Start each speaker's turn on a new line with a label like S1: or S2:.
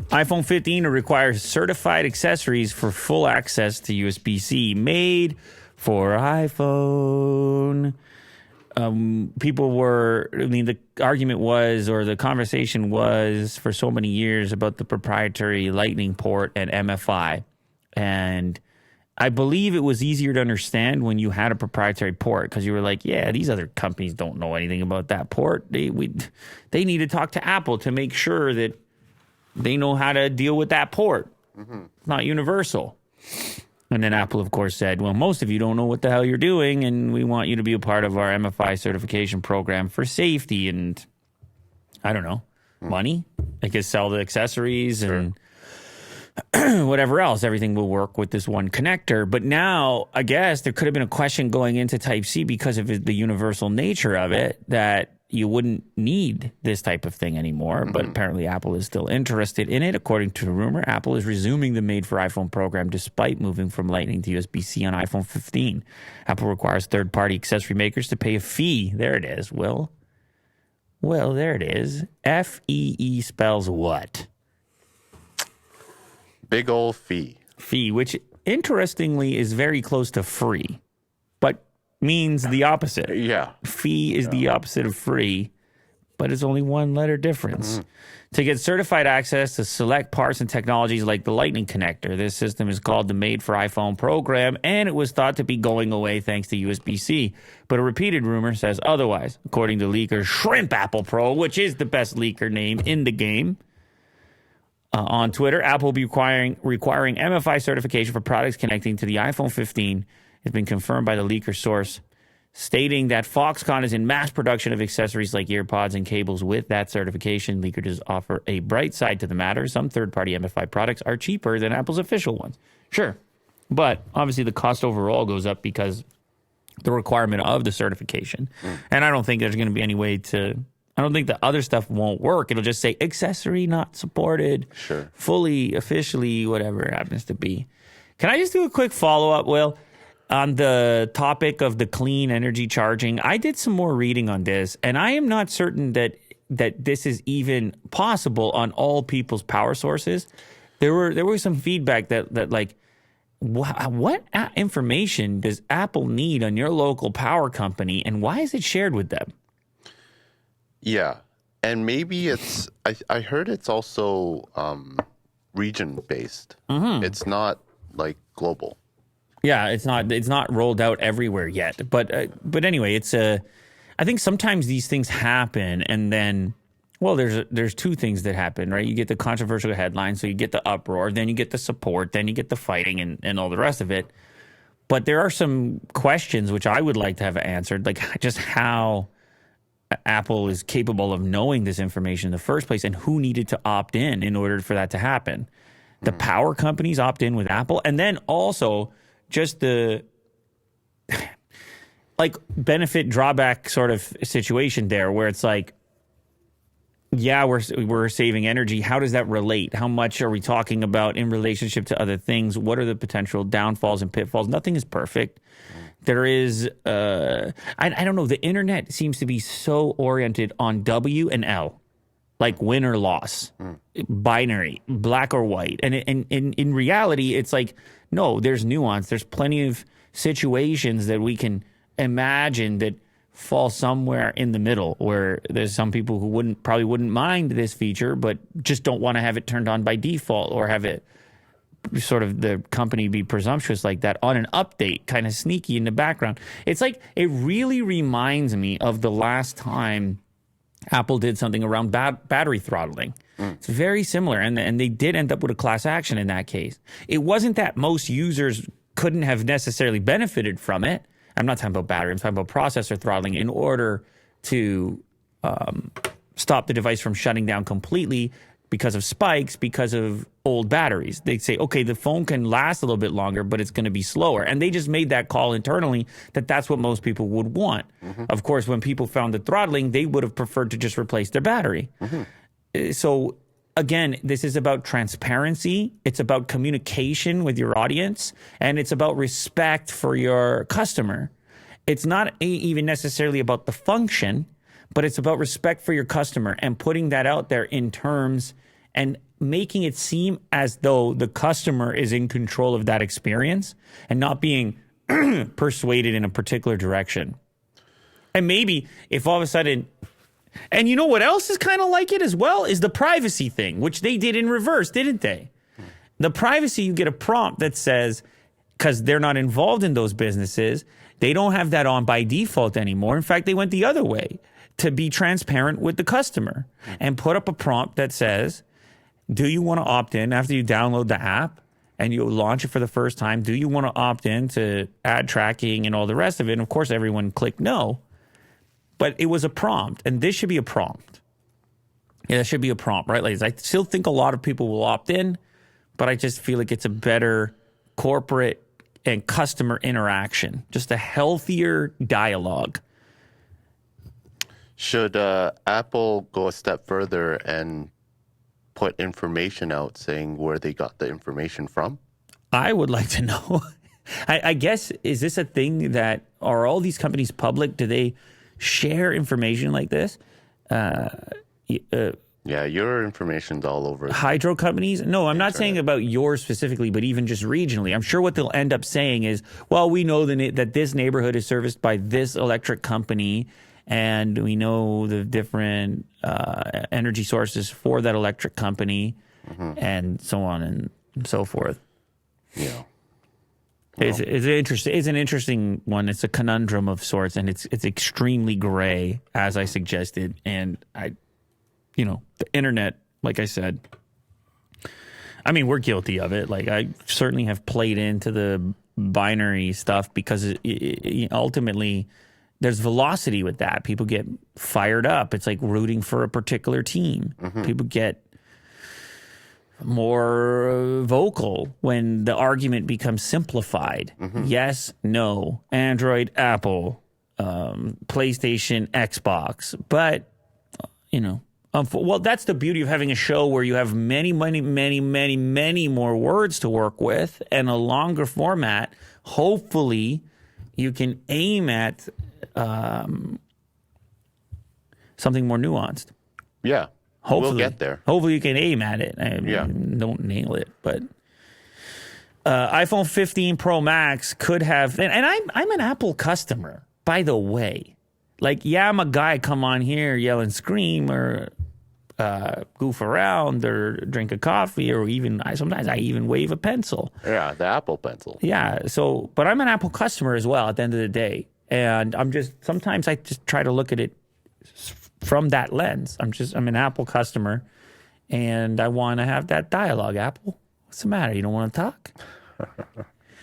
S1: iPhone 15 requires certified accessories for full access to USB-C, made for iPhone. The argument was, or the conversation was for so many years about the proprietary Lightning port and MFI. And I believe it was easier to understand when you had a proprietary port, because you were like, yeah, these other companies don't know anything about that port. They need to talk to Apple to make sure that they know how to deal with that port. Mm-hmm. It's not universal. And then Apple, of course, said, well, most of you don't know what the hell you're doing, and we want you to be a part of our MFI certification program for safety and, I don't know, money. I guess sell the accessories and whatever else. Everything will work with this one connector. But now, I guess there could have been a question going into Type-C because of the universal nature of it that you wouldn't need this type of thing anymore. Mm-hmm. But apparently Apple is still interested in it. According to a rumor, Apple is resuming the Made for iPhone program despite moving from Lightning to USB-C on iPhone 15. Apple requires third-party accessory makers to pay a fee. There it is, Will. Well, there it is. F-E-E spells what?
S2: Big ol' fee.
S1: Fee, which interestingly is very close to free, but means the opposite.
S2: Yeah.
S1: Fee is the opposite of free, but it's only one letter difference. Mm-hmm. To get certified access to select parts and technologies like the Lightning connector, this system is called the Made for iPhone program, and it was thought to be going away thanks to USB-C. But a repeated rumor says otherwise, according to leaker Shrimp Apple Pro, which is the best leaker name in the game. On Twitter, Apple will be requiring MFI certification for products connecting to the iPhone 15. It's been confirmed by the leaker source, stating that Foxconn is in mass production of accessories like earpods and cables with that certification. Leaker does offer a bright side to the matter. Some third-party MFI products are cheaper than Apple's official ones. Sure. But obviously the cost overall goes up because the requirement of the certification. And I don't think there's going to be any way to... I don't think the other stuff won't work. It'll just say accessory not supported.
S2: Sure.
S1: Fully, officially, whatever it happens to be. Can I just do a quick follow-up, Will? On the topic of the clean energy charging, I did some more reading on this, and I am not certain that this is even possible on all people's power sources. There was some feedback that like, what information does Apple need on your local power company, and why is it shared with them?
S2: Yeah, and maybe it's. I heard it's also region-based. Mm-hmm. It's not like global.
S1: Yeah, it's not rolled out everywhere yet. But anyway, it's I think sometimes these things happen, and then, well, there's two things that happen, right? You get the controversial headline, so you get the uproar, then you get the support, then you get the fighting, and all the rest of it. But there are some questions which I would like to have answered, like just how Apple is capable of knowing this information in the first place, and who needed to opt in order for that to happen. The power companies opt in with Apple, and then also just the like benefit drawback sort of situation there, where it's like, yeah, we're saving energy. How does that relate? How much are we talking about in relationship to other things? What are the potential downfalls and pitfalls? Nothing is perfect. There is, I don't know, the internet seems to be so oriented on W and L, like win or loss, binary, black or white. And in reality, it's like, no, there's nuance. There's plenty of situations that we can imagine that fall somewhere in the middle, where there's some people who probably wouldn't mind this feature, but just don't want to have it turned on by default, or have it sort of the company be presumptuous like that on an update, kind of sneaky in the background. It's like, it really reminds me of the last time Apple did something around battery throttling. It's very similar, and they did end up with a class action in that case. It wasn't that most users couldn't have necessarily benefited from it. I'm not talking about battery, I'm talking about processor throttling in order to stop the device from shutting down completely because of spikes, because of old batteries. They say, okay, the phone can last a little bit longer, but it's going to be slower. And they just made that call internally that that's what most people would want. Mm-hmm. Of course, when people found the throttling, they would have preferred to just replace their battery. Mm-hmm. So again, this is about transparency. It's about communication with your audience, and it's about respect for your customer. It's not even necessarily about the function, but it's about respect for your customer and putting that out there in terms and making it seem as though the customer is in control of that experience and not being persuaded in a particular direction. And maybe if all of a sudden, and you know what else is kind of like it as well, is the privacy thing, which they did in reverse, didn't they? The privacy, you get a prompt that says, because they're not involved in those businesses, they don't have that on by default anymore. In fact, they went the other way to be transparent with the customer and put up a prompt that says, do you want to opt in after you download the app and you launch it for the first time? Do you want to opt in to ad tracking and all the rest of it? And of course, everyone clicked no. But it was a prompt, and this should be a prompt. Yeah, that should be a prompt, right? Like, I still think a lot of people will opt in, but I just feel like it's a better corporate and customer interaction, just a healthier dialogue.
S2: Should Apple go a step further and put information out saying where they got the information from?
S1: I would like to know. I guess, is this a thing that, are all these companies public? Do they share information like this?
S2: Yeah, your information's all over.
S1: Hydro companies? No, I'm not saying about yours specifically, but even just regionally. I'm sure what they'll end up saying is, well, we know that this neighborhood is serviced by this electric company, and we know the different energy sources for that electric company, and so on and so forth.
S2: Yeah.
S1: It's interesting. It's an interesting one. It's a conundrum of sorts, and it's extremely gray, as I suggested. And the internet, like I said, I mean, we're guilty of it. Like, I certainly have played into the binary stuff because ultimately there's velocity with that. People get fired up. It's like rooting for a particular team. People get more vocal when the argument becomes simplified. Yes, no, Android, Apple, PlayStation, Xbox. But, well, that's the beauty of having a show where you have many more words to work with and a longer format. Hopefully, you can aim at something more nuanced.
S2: Yeah.
S1: Hopefully,
S2: we'll get there.
S1: Hopefully you can aim at it. Don't nail it, but iPhone 15 Pro Max could have, and I'm an Apple customer, by the way. Like, yeah, I'm a guy come on here, yell and scream, or goof around, or drink a coffee, or sometimes I even wave a pencil.
S2: Yeah, the Apple Pencil.
S1: Yeah. So, but I'm an Apple customer as well. At the end of the day, and sometimes I just try to look at it from that lens. I'm an Apple customer, and I want to have that dialogue. Apple, what's the matter? You don't want to talk?